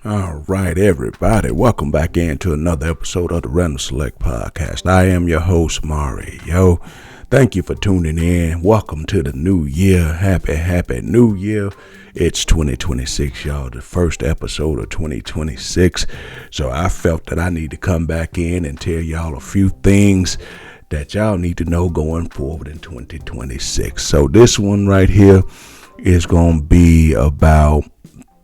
All right, everybody, welcome back into another episode of the Random Select Podcast. I am your host, Mario. Thank you for tuning in. Welcome to the new year. Happy new year. It's 2026, y'all, the first episode of 2026. So I felt that I need to come back in and tell y'all a few things that y'all need to know going forward in 2026. So this one right here is going to be about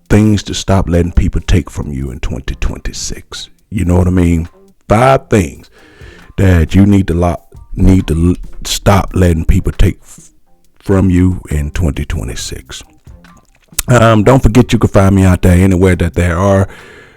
things to stop letting people take from you in 2026. You know what I mean? 5 things that you need to stop letting people take from you in 2026. Don't forget you can find me out there anywhere that there are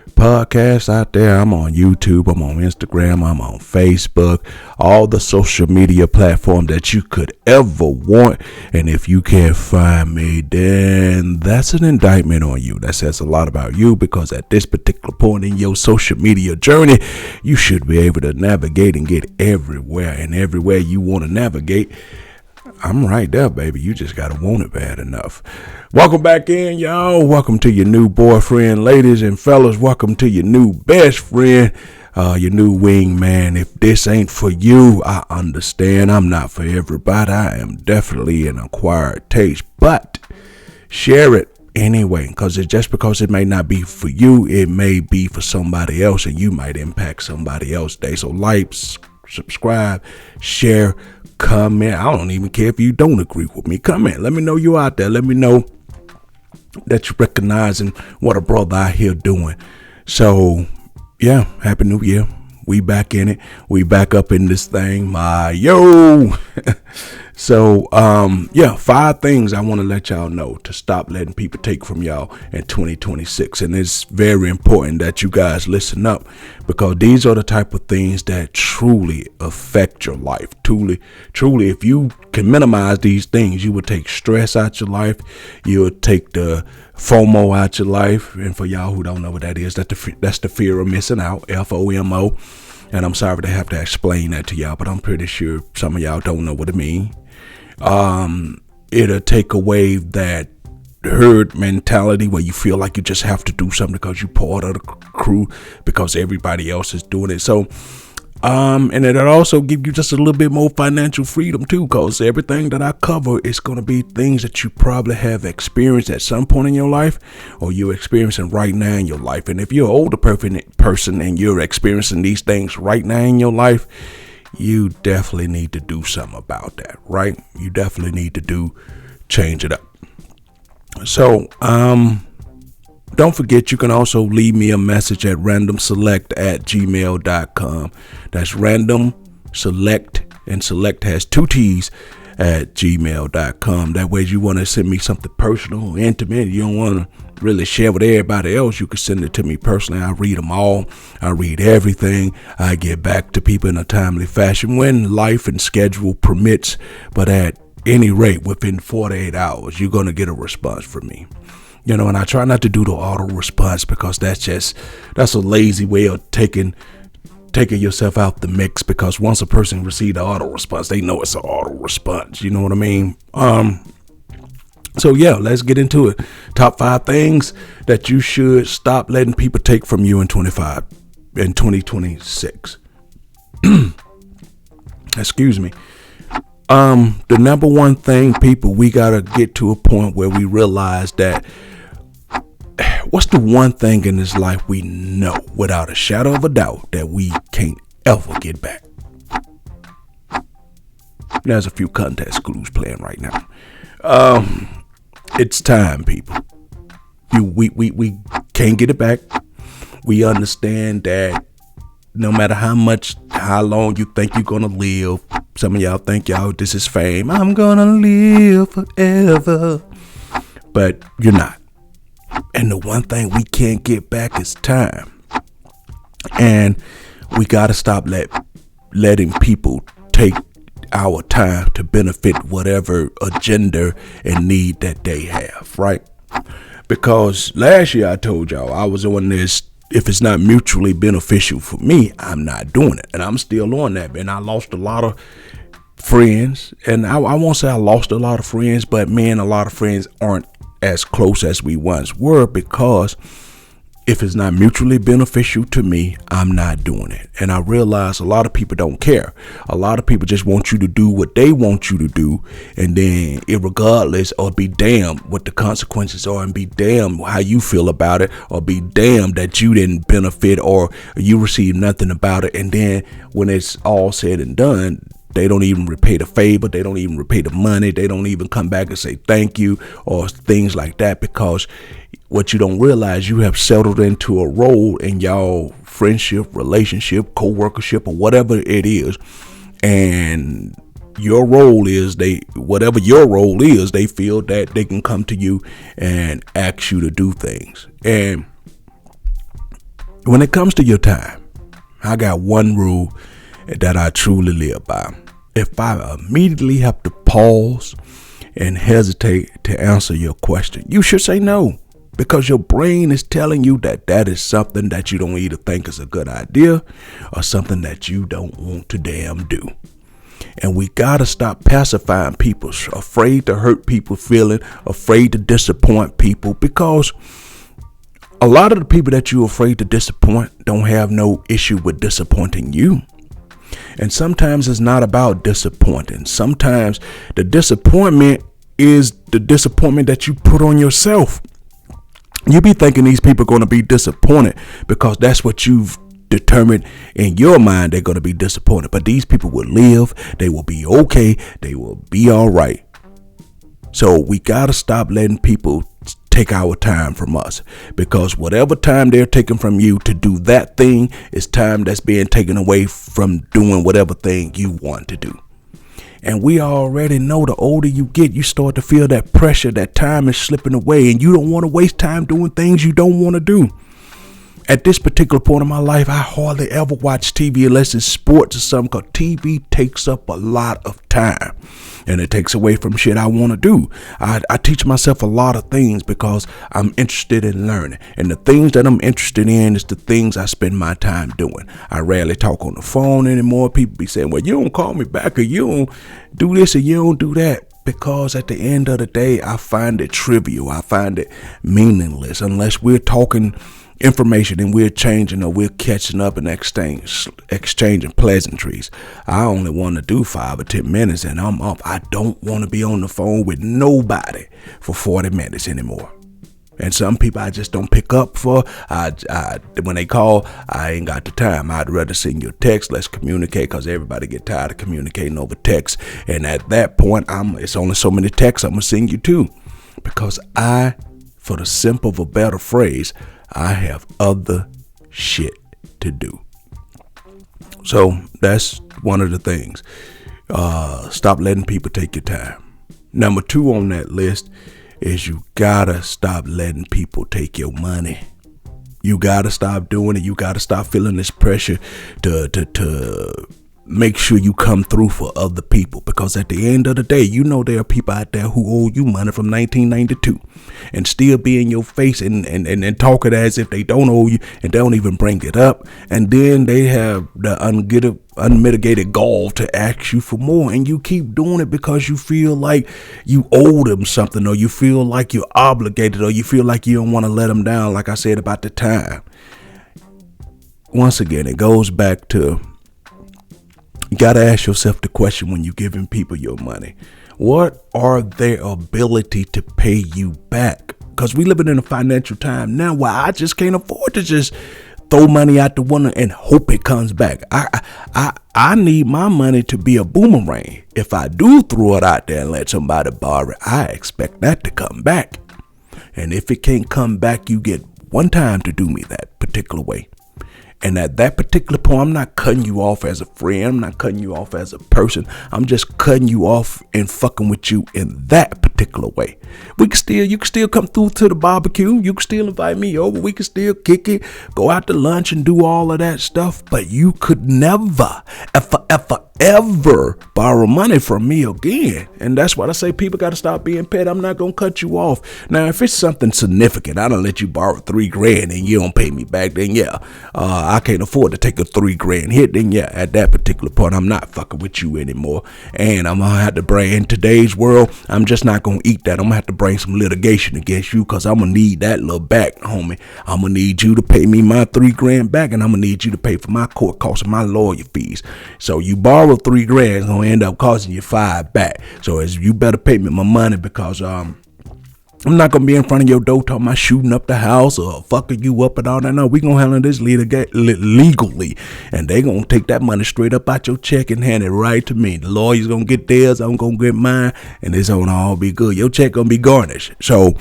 podcasts out there. I'm on YouTube, I'm on Instagram, I'm on Facebook, all the social media platforms that you could ever want. And if you can't find me, then that's an indictment on you. That says a lot about you, because at this particular point in your social media journey, you should be able to navigate and get everywhere, and everywhere you want to navigate, I'm right there, baby. You just gotta want it bad enough. Welcome back in, y'all. Welcome to your new boyfriend, ladies and fellas. Welcome to your new best friend, your new wingman. If this ain't for you, I understand. I'm not for everybody. I am definitely an acquired taste, but share it anyway, because it may not be for you, it may be for somebody else, and you might impact somebody else's day. So like, subscribe, share, comment. I don't even care if you don't agree with me. Comment. Let me know you out there. Let me know that you're recognizing what a brother out here doing. So yeah, happy new year. We back in it. We back up in this thing. So, 5 things I want to let y'all know to stop letting people take from y'all in 2026. And it's very important that you guys listen up, because these are the type of things that truly affect your life. Truly, if you can minimize these things, you would take stress out your life. You would take the FOMO out your life. And for y'all who don't know what that is, that's the fear of missing out, FOMO. And I'm sorry to have to explain that to y'all, but I'm pretty sure some of y'all don't know what it means. It'll take away that herd mentality where you feel like you just have to do something because you're part of the crew, because everybody else is doing it. So, and it'll also give you just a little bit more financial freedom too, because everything that I cover is going to be things that you probably have experienced at some point in your life, or you're experiencing right now in your life. And if you're an older person and you're experiencing these things right now in your life, you definitely need to do something about that, right? You definitely need to change it up. So, don't forget, you can also leave me a message at randomselect@gmail.com. That's randomselect, and select has 2 T's, at gmail.com. That way, you want to send me something personal, intimate, you don't want to really share with everybody else, you can send it to me personally. I read them all. I read everything. I get back to people in a timely fashion when life and schedule permits. But at any rate, within 48 hours, you're going to get a response from me. You know, and I try not to do the auto response, because that's a lazy way of taking yourself out the mix, because once a person receives the auto response, they know it's an auto response. You know what I mean? So yeah, let's get into it. Top 5 things that you should stop letting people take from you in 2026. Excuse me. The number one thing, people, we gotta get to a point where we realize that what's the one thing in this life we know without a shadow of a doubt that we can't ever get back? There's a few contest clues playing right now. It's time, people. We can't get it back. We understand that no matter how long you think you're gonna live, some of y'all think this is fame. I'm gonna live forever, but you're not. And the one thing we can't get back is time. And we gotta stop letting people take our time to benefit whatever agenda and need that they have, right? Because last year I told y'all I was on this, if it's not mutually beneficial for me, I'm not doing it. And I'm still on that, man. I lost a lot of friends, and I won't say I lost a lot of friends, but me and a lot of friends aren't as close as we once were, because If it's not mutually beneficial to me, I'm not doing it. And I realize a lot of people don't care. A lot of people just want you to do what they want you to do, and then irregardless, or be damned what the consequences are, and be damned how you feel about it, or be damned that you didn't benefit or you received nothing about it. And then when it's all said and done, they don't even repay the favor. They don't even repay the money. They don't even come back and say thank you or things like that, because what you don't realize, you have settled into a role in y'all friendship, relationship, co-workership, or whatever it is. And your role is whatever your role is, they feel that they can come to you and ask you to do things. And when it comes to your time, I got one rule that I truly live by. If I immediately have to pause and hesitate to answer your question, you should say no, because your brain is telling you that is something that you don't either think is a good idea or something that you don't want to damn do. And we gotta stop pacifying people, afraid to hurt people's feelings, afraid to disappoint people, because a lot of the people that you're afraid to disappoint don't have no issue with disappointing you. And sometimes it's not about disappointing. Sometimes the disappointment is the disappointment that you put on yourself. You be thinking these people are going to be disappointed because that's what you've determined in your mind. They're going to be disappointed, but these people will live. They will be okay. They will be all right. So we got to stop letting people take our time from us, because whatever time they're taking from you to do that thing is time that's being taken away from doing whatever thing you want to do. And we already know the older you get, you start to feel that pressure, that time is slipping away, and you don't want to waste time doing things you don't want to do. At this particular point in my life, I hardly ever watch TV unless it's sports or something, because TV takes up a lot of time and it takes away from shit I want to do. I teach myself a lot of things because I'm interested in learning, and the things that I'm interested in is the things I spend my time doing. I rarely talk on the phone anymore. People be saying, well, you don't call me back, or you don't do this, or you don't do that. Because at the end of the day, I find it trivial. I find it meaningless unless we're talking information and we're changing, or we're catching up and exchanging pleasantries. I only want to do 5 or 10 minutes and I'm up. I don't want to be on the phone with nobody for 40 minutes anymore. And some people I just don't pick up for. When they call, I ain't got the time. I'd rather send you a text. Let's communicate, because everybody get tired of communicating over text. And at that point, it's only so many texts I'm going to send you to, because for the simple of a better phrase, I have other shit to do. So that's one of the things. Stop letting people take your time. Number 2 on that list is you gotta stop letting people take your money. You gotta stop doing it. You gotta stop feeling this pressure to make sure you come through for other people, because at the end of the day, you know there are people out there who owe you money from 1992 and still be in your face and talk it as if they don't owe you, and they don't even bring it up, and then they have the unmitigated gall to ask you for more, and you keep doing it because you feel like you owe them something, or you feel like you're obligated, or you feel like you don't want to let them down, like I said about the time. Once again, it goes back to, you got to ask yourself the question when you're giving people your money. What are their ability to pay you back? Because we living in a financial time now where I just can't afford to just throw money out the window and hope it comes back. I need my money to be a boomerang. If I do throw it out there and let somebody borrow it, I expect that to come back. And if it can't come back, you get one time to do me that particular way. And at that particular point, I'm not cutting you off as a friend. I'm not cutting you off as a person. I'm just cutting you off and fucking with you in that particular way. You can still come through to the barbecue. You can still invite me over. We can still kick it, go out to lunch and do all of that stuff. But you could never, ever borrow money from me again. And that's why I say people got to stop being petty. I'm not going to cut you off. Now, if it's something significant, I don't let you borrow $3,000 and you don't pay me back, then I can't afford to take a $3,000 hit. Then at that particular point, I'm not fucking with you anymore. And I'm going to have to bring, in today's world, I'm just not going to eat that. I'm going to have to bring some litigation against you, because I'm going to need that little back, homie. I'm going to need you to pay me my $3,000 back, and I'm going to need you to pay for my court costs and my lawyer fees. So you borrow $3,000, it's going to end up costing you $5,000 back. So you better pay me my money, because I'm not going to be in front of your door talking about shooting up the house or fucking you up and all that. No, we going to handle this legally. And they going to take that money straight up out your check and hand it right to me. The lawyer's going to get theirs, I'm going to get mine, and it's going to all be good. Your check going to be garnished. So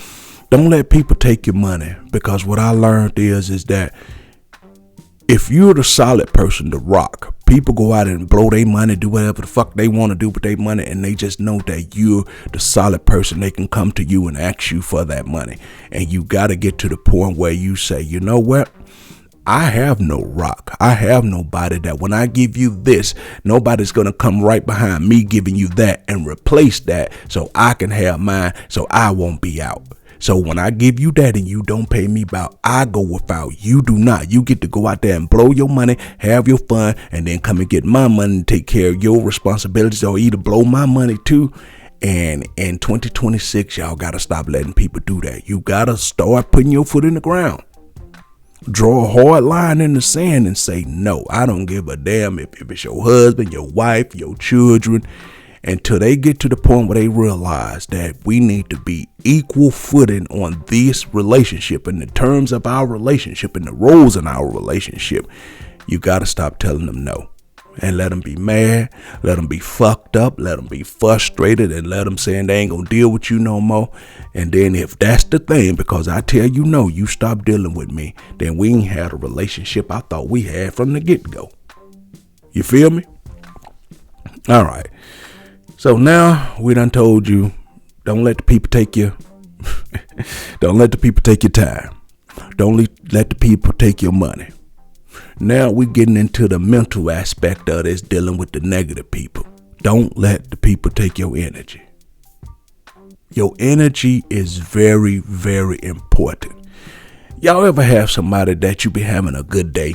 don't let people take your money, because what I learned is that if you're the solid person to rock, people go out and blow their money, do whatever the fuck they want to do with their money, and they just know that you're the solid person. They can come to you and ask you for that money. And you got to get to the point where you say, you know what? I have no rock. I have nobody that when I give you this, nobody's going to come right behind me giving you that and replace that so I can have mine, so I won't be out. So when I give you that and you don't pay me back, I go without. You do not. You get to go out there and blow your money, have your fun, and then come and get my money and take care of your responsibilities, or either blow my money too. And in 2026, y'all got to stop letting people do that. You got to start putting your foot in the ground. Draw a hard line in the sand and say, no, I don't give a damn if it's your husband, your wife, your children, until they get to the point where they realize that we need to be equal footing on this relationship, in the terms of our relationship and the roles in our relationship. You got to stop telling them no, and let them be mad, let them be fucked up, let them be frustrated, and let them saying they ain't gonna deal with you no more. And then if that's the thing, because I tell you no, you stop dealing with me, then we ain't had a relationship I thought we had from the get-go. You feel me? All right. So now we done told you, don't let the people take your, don't let the people take your time. Don't let the people take your money. Now we getting into the mental aspect of this, dealing with the negative people. Don't let the people take your energy. Your energy is very, very important. Y'all ever have somebody that you be having a good day?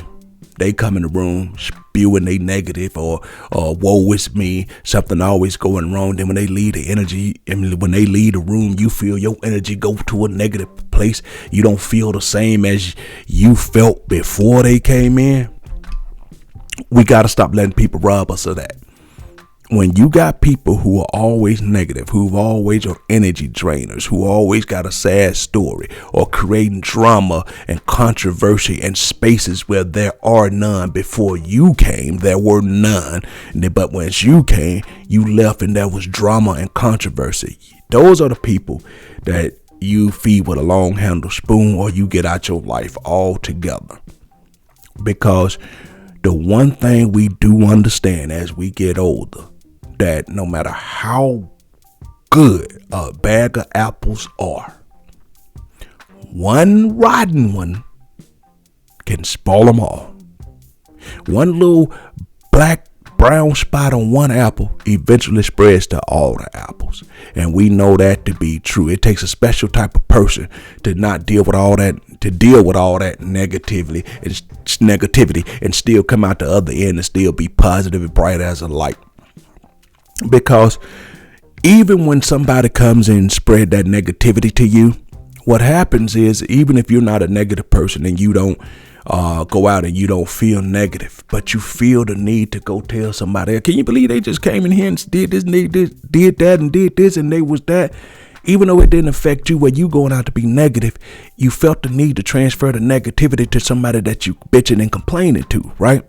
They come in the room spewing they negative or woe is me, something always going wrong. Then when they leave the energy, and when they leave the room, you feel your energy go to a negative place. You don't feel the same as you felt before they came in. We got to stop letting people rob us of that. When you got people who are always negative, who always are energy drainers, who always got a sad story, or creating drama and controversy in spaces where there are none. Before you came, there were none. But once you came, you left and there was drama and controversy. Those are the people that you feed with a long handle spoon, or you get out your life altogether. Because the one thing we do understand as we get older, that no matter how good a bag of apples are, one rotten one can spoil them all. One little brown spot on one apple eventually spreads to all the apples. And we know that to be true. It takes a special type of person to not deal with all that, to deal with all that negativity and still come out the other end and still be positive and bright as a light. Because even when somebody comes and spread that negativity to you, what happens is, even if you're not a negative person and you don't go out and you don't feel negative, but you feel the need to go tell somebody, can you believe they just came in here and did this and they did that and did this and they was that? Even though it didn't affect you, where you going out to be negative, you felt the need to transfer the negativity to somebody that you bitching and complaining to, right?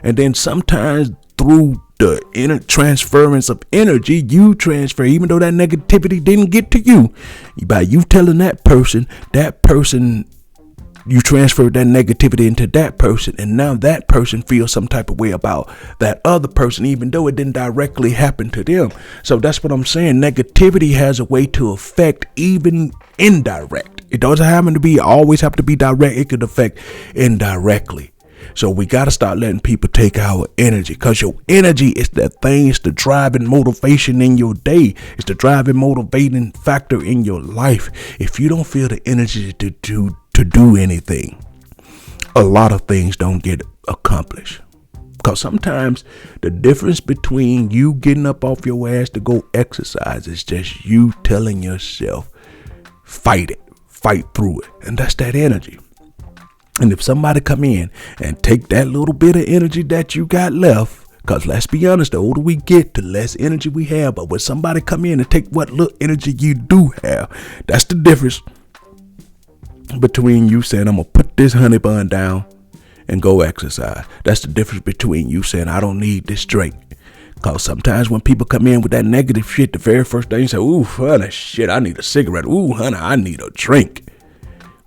And then sometimes through the inner transference of energy, you transfer, even though that negativity didn't get to you, by you telling that person, you transferred that negativity into that person, and now that person feels some type of way about that other person, even though it didn't directly happen to them. So that's what I'm saying. Negativity has a way to affect even indirect. It doesn't always have to be direct. It could affect indirectly. So we got to start letting people take our energy, because your energy is that thing. It's the driving motivation in your day. It's the driving motivating factor in your life. If you don't feel the energy to do anything, a lot of things don't get accomplished. Because sometimes the difference between you getting up off your ass to go exercise is just you telling yourself, fight it, fight through it. And that's that energy. And if somebody come in and take that little bit of energy that you got left, because let's be honest, the older we get, the less energy we have. But when somebody come in and take what little energy you do have, that's the difference between you saying, I'm going to put this honey bun down and go exercise. That's the difference between you saying, I don't need this drink. Because sometimes when people come in with that negative shit, the very first thing you say, ooh, honey, shit, I need a cigarette. Ooh, honey, I need a drink.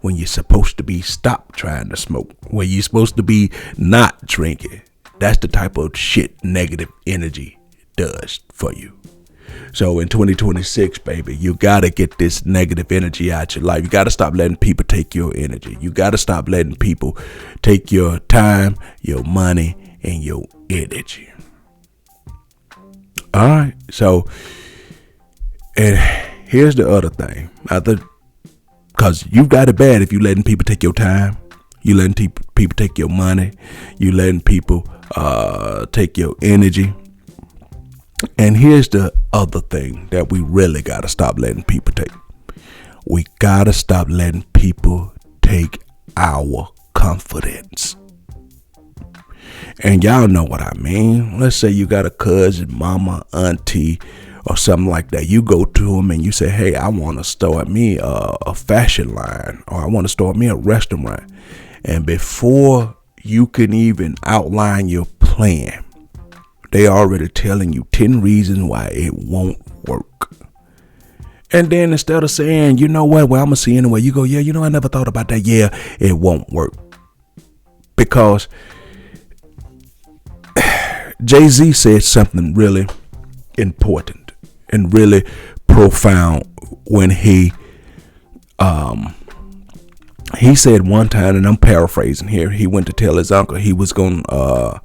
When you're supposed to be stop trying to smoke. When you're supposed to be not drinking. That's the type of shit negative energy does for you. So in 2026, baby, you got to get this negative energy out your life. You got to stop letting people take your energy. You got to stop letting people take your time, your money, and your energy. All right. So, and here's the other thing. Because you've got it bad if you letting people take your time. You letting people take your money. You letting people take your energy. And here's the other thing that we really got to stop letting people take. We got to stop letting people take our confidence. And y'all know what I mean. Let's say you got a cousin, mama, auntie, or something like that. You go to them and you say, hey, I want to start me a fashion line, or I want to start me a restaurant. And before you can even outline your plan, they already telling you 10 reasons why it won't work. And then instead of saying, you know what, well, I'm going to see anyway, you go, yeah, you know, I never thought about that. Yeah, it won't work. Because Jay-Z said something really important and really profound when he said one time, and I'm paraphrasing here, he went to tell his uncle he was going to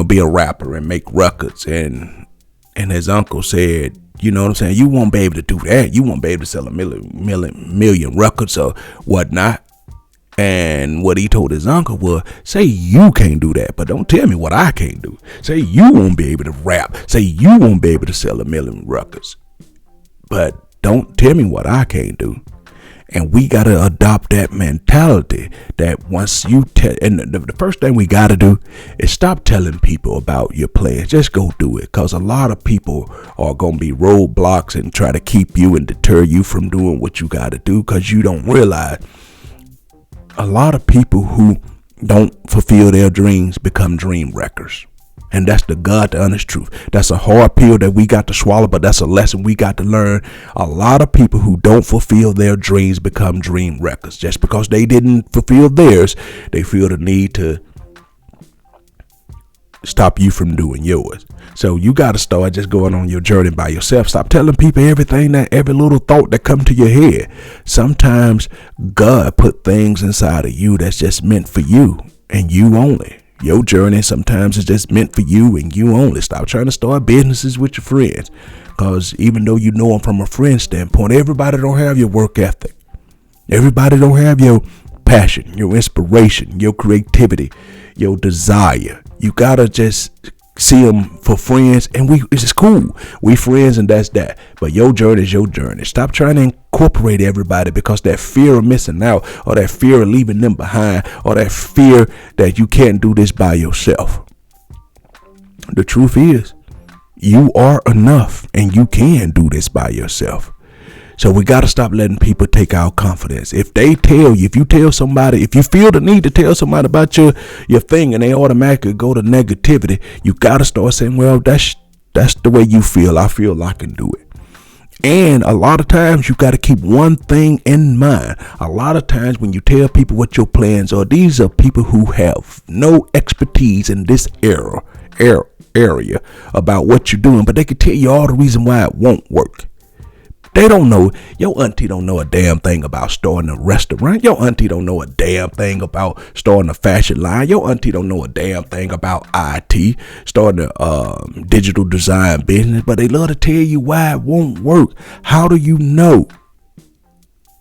be a rapper and make records, and his uncle said, you know what I'm saying, you won't be able to do that. You won't be able to sell a million records or whatnot. And what he told his uncle was, say you can't do that, but don't tell me what I can't do. Say you won't be able to rap. Say you won't be able to sell a million records, but don't tell me what I can't do. And we got to adopt that mentality that once you and the first thing we got to do is stop telling people about your plans. Just go do it. Because a lot of people are going to be roadblocks and try to keep you and deter you from doing what you got to do, because you don't realize a lot of people who don't fulfill their dreams become dream wreckers. And that's the God honest truth. That's a hard pill that we got to swallow, but that's a lesson we got to learn. A lot of people who don't fulfill their dreams become dream wreckers. Just because they didn't fulfill theirs, they feel the need to stop you from doing yours. So you got to start just going on your journey by yourself. Stop telling people everything, that every little thought that come to your head. Sometimes God put things inside of you that's just meant for you and you only. Your journey sometimes is just meant for you and you only. Stop trying to start businesses with your friends, because even though you know them from a friend standpoint, everybody don't have your work ethic. Everybody don't have your passion, your inspiration, your creativity, your desire. You gotta just see them for friends, and it's just cool. We friends, and that's that. But your journey is your journey. Stop trying to incorporate everybody, because that fear of missing out, or that fear of leaving them behind, or that fear that you can't do this by yourself. The truth is, you are enough, and you can do this by yourself. So we got to stop letting people take our confidence. If you tell somebody, if you feel the need to tell somebody about your thing and they automatically go to negativity, you got to start saying, well, that's the way you feel. I feel I can do it. And a lot of times you got to keep one thing in mind. A lot of times when you tell people what your plans are, these are people who have no expertise in this area about what you're doing, but they can tell you all the reason why it won't work. They don't know. Your auntie don't know a damn thing about starting a restaurant. Your auntie don't know a damn thing about starting a fashion line. Your auntie don't know a damn thing about IT, starting a digital design business. But they love to tell you why it won't work. How do you know?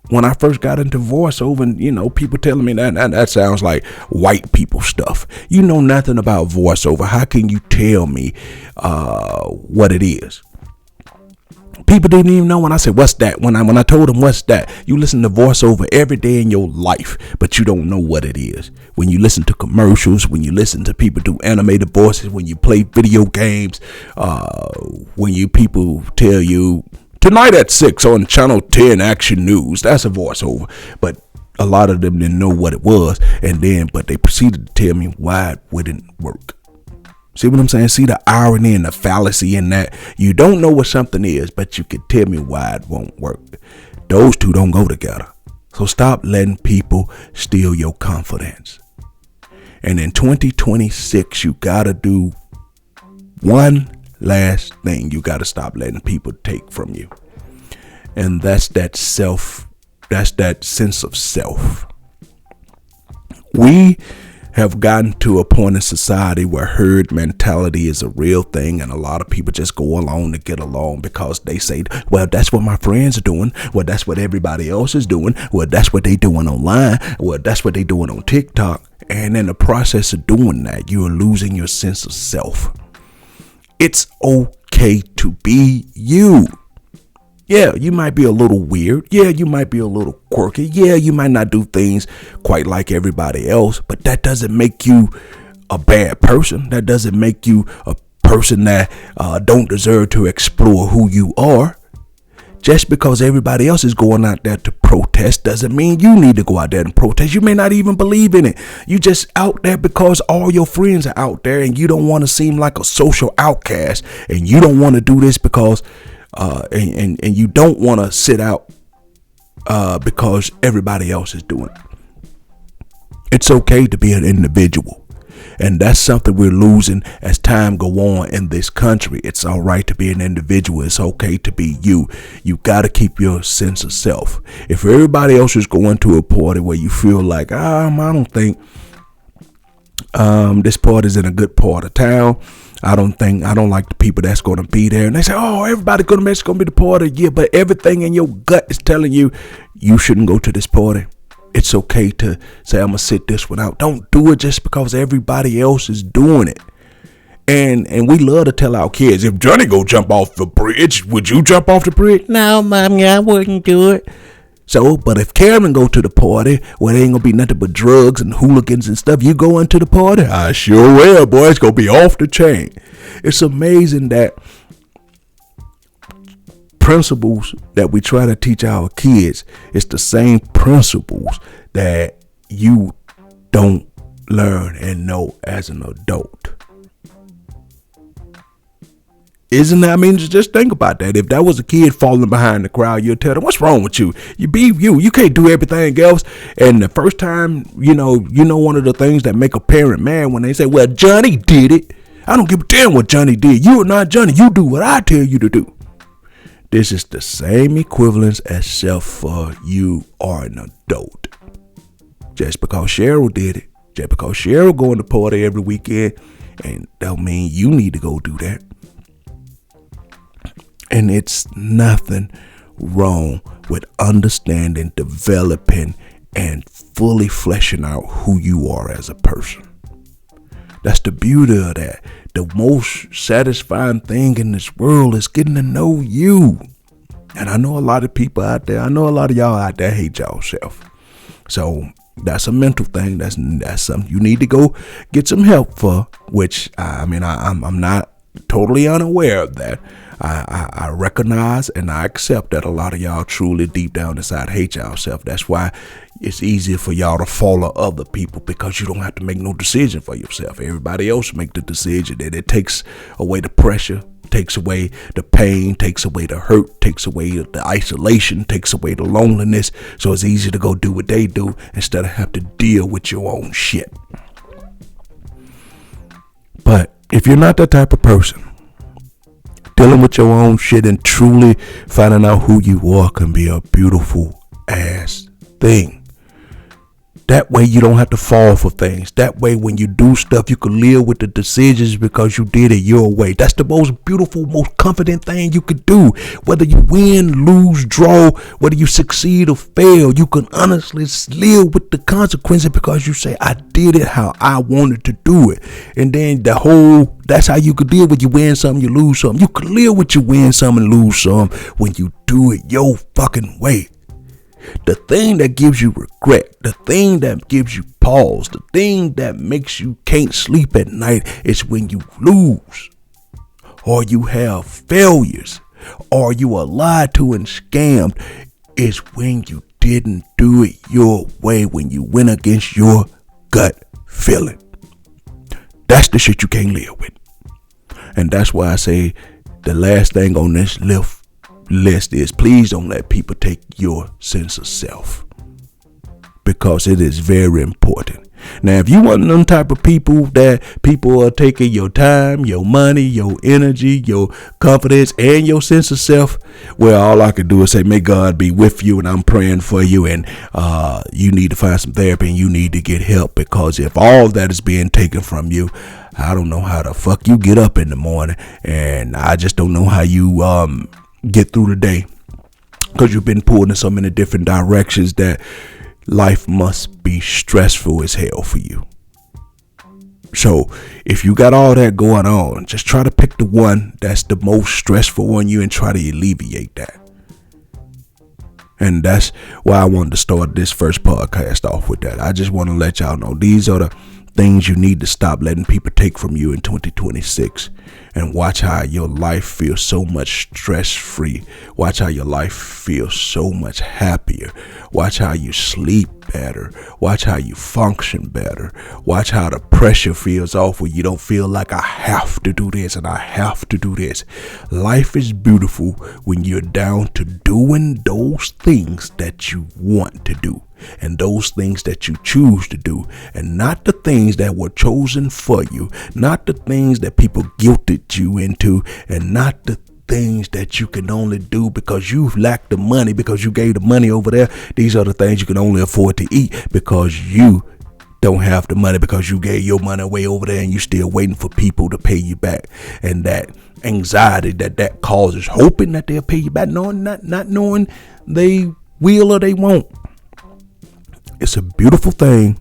When I first got into voiceover, and, people telling me that sounds like white people stuff. You know nothing about voiceover. How can you tell me what it is? People didn't even know when I said, what's that? When I told them, what's that? You listen to voiceover every day in your life, but you don't know what it is. When you listen to commercials, when you listen to people do animated voices, when you play video games, when people tell you, tonight at 6 on Channel 10 Action News, that's a voiceover. But a lot of them didn't know what it was. But they proceeded to tell me why it wouldn't work. See what I'm saying? See the irony and the fallacy in that. You don't know what something is, but you can tell me why it won't work. Those two don't go together. So stop letting people steal your confidence. And in 2026, you got to do one last thing. You got to stop letting people take from you. And that's that sense of self. We have gotten to a point in society where herd mentality is a real thing, and a lot of people just go along to get along because they say, well, that's what my friends are doing. Well, that's what everybody else is doing. Well, that's what they doing online. Well, that's what they doing on TikTok. And in the process of doing that, you are losing your sense of self. It's okay to be you. Yeah, you might be a little weird. Yeah, you might be a little quirky. Yeah, you might not do things quite like everybody else, but that doesn't make you a bad person. That doesn't make you a person that don't deserve to explore who you are. Just because everybody else is going out there to protest doesn't mean you need to go out there and protest. You may not even believe in it. You just out there because all your friends are out there and you don't want to seem like a social outcast, and you don't want to do this because and you don't want to sit out because everybody else is doing it. It's okay to be an individual. And that's something we're losing as time go on in this country. It's all right to be an individual. It's okay to be you. You got to keep your sense of self. If everybody else is going to a party where you feel like, I don't think this party is in a good part of town. I don't like the people that's going to be there. And they say, oh, everybody's going to be the party. Yeah, but everything in your gut is telling you, you shouldn't go to this party. It's okay to say, I'm going to sit this one out. Don't do it just because everybody else is doing it. And we love to tell our kids, if Johnny go jump off the bridge, would you jump off the bridge? No, Mommy, I wouldn't do it. So, but if Karen go to the party where there ain't gonna be nothing but drugs and hooligans and stuff, you go into the party? I sure will, boy. It's gonna be off the chain. It's amazing that principles that we try to teach our kids, it's the same principles that you don't learn and know as an adult. Isn't that? I mean, just think about that. If that was a kid falling behind the crowd, you'd tell them, what's wrong with you? You be you. You can't do everything else. And the first time, you know, one of the things that make a parent mad when they say, well, Johnny did it. I don't give a damn what Johnny did. You are not Johnny. You do what I tell you to do. This is the same equivalence as self for you are an adult. Just because Cheryl did it, just because Cheryl going to party every weekend, and don't mean you need to go do that. And it's nothing wrong with understanding, developing, and fully fleshing out who you are as a person. That's the beauty of that. The most satisfying thing in this world is getting to know you. And I know a lot of people out there, I know a lot of y'all out there hate y'all self. So that's a mental thing. That's something you need to go get some help for, which I'm not totally unaware of that. I recognize and I accept that a lot of y'all truly deep down inside hate yourself. That's why it's easier for y'all to follow other people, because you don't have to make no decision for yourself. Everybody else make the decision, and it takes away the pressure, takes away the pain, takes away the hurt, takes away the isolation, takes away the loneliness. So it's easy to go do what they do instead of have to deal with your own shit. But if you're not that type of person, dealing with your own shit and truly finding out who you are can be a beautiful ass thing. That way you don't have to fall for things. That way when you do stuff, you can live with the decisions because you did it your way. That's the most beautiful, most confident thing you could do. Whether you win, lose, draw, whether you succeed or fail, you can honestly live with the consequences because you say, I did it how I wanted to do it. And then that's how you could deal with you win some, you lose some. You can live with you win some and lose some when you do it your fucking way. The thing that gives you regret, the thing that gives you pause, the thing that makes you can't sleep at night is when you lose, or you have failures, or you are lied to and scammed, is when you didn't do it your way, when you went against your gut feeling. That's the shit you can't live with. And that's why I say the last thing on this list is please don't let people take your sense of self, because it is very important. Now, if you want them type of people that people are taking your time, your money, your energy, your confidence, and your sense of self, well, all I can do is say, may God be with you, and I'm praying for you, and you need to find some therapy, and you need to get help, because if all that is being taken from you, I don't know how the fuck you get up in the morning, and I just don't know how you get through the day, because you've been pulled in so many different directions that life must be stressful as hell for you. So if you got all that going on, just try to pick the one that's the most stressful on you and try to alleviate that. And that's why I wanted to start this first podcast off with that. I just want to let y'all know these are the things you need to stop letting people take from you in 2026, and watch how your life feels so much stress-free. Watch how your life feels so much happier. Watch how you sleep better. Watch how you function better. Watch how the pressure feels off where you don't feel like I have to do this and I have to do this. Life is beautiful when you're down to doing those things that you want to do, and those things that you choose to do, and not the things that were chosen for you, not the things that people guilted you into, and not the things that you can only do because you lack the money, because you gave the money over there. These are the things you can only afford to eat because you don't have the money, because you gave your money away over there and you still waiting for people to pay you back. And that anxiety that causes, hoping that they'll pay you back, not knowing they will or they won't. It's a beautiful thing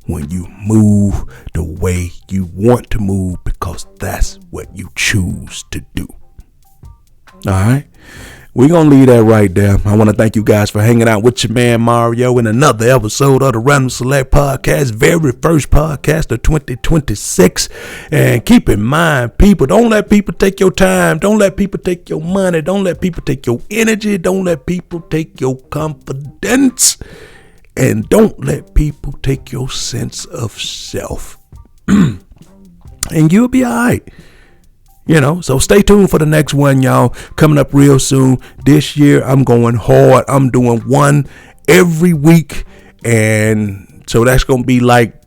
when you move the way you want to move, because that's what you choose to do. All right. We're going to leave that right there. I want to thank you guys for hanging out with your man Mario in another episode of the Random Select Podcast, very first podcast of 2026. And keep in mind, people, don't let people take your time. Don't let people take your money. Don't let people take your energy. Don't let people take your confidence. And don't let people take your sense of self. And you'll be all right. So stay tuned for the next one, y'all. Coming up real soon. This year, I'm going hard. I'm doing one every week. And so that's going to be like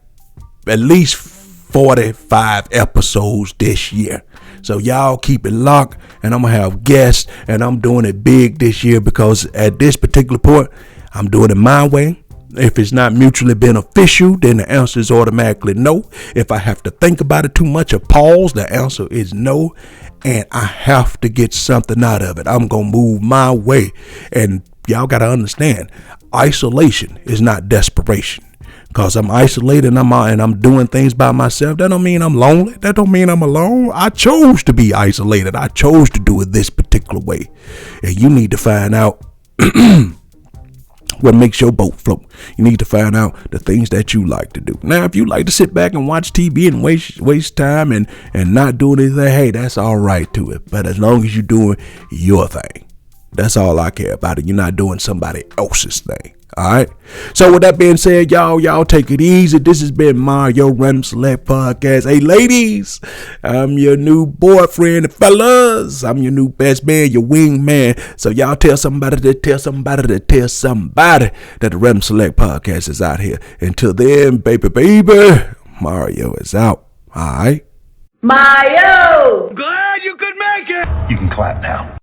at least 45 episodes this year. So y'all keep it locked. And I'm going to have guests. And I'm doing it big this year, because at this particular point, I'm doing it my way. If it's not mutually beneficial, then the answer is automatically no. If I have to think about it too much or pause, the answer is no. And I have to get something out of it. I'm going to move my way. And y'all got to understand, isolation is not desperation. Because I'm isolated and I'm doing things by myself. That don't mean I'm lonely. That don't mean I'm alone. I chose to be isolated. I chose to do it this particular way. And you need to find out what makes your boat float. You need to find out the things that you like to do. Now, if you like to sit back and watch TV and waste time and not do anything, hey, that's all right to it. But as long as you're doing your thing, that's all I care about. You're not doing somebody else's thing. All right. So with that being said, y'all take it easy. This has been Mario Random Select Podcast. Hey, ladies, I'm your new boyfriend. Fellas, I'm your new best man, your wingman. So y'all tell somebody that the Random Select Podcast is out here. Until then, baby, Mario is out. All right. Mayo! Glad you could make it! You can clap now.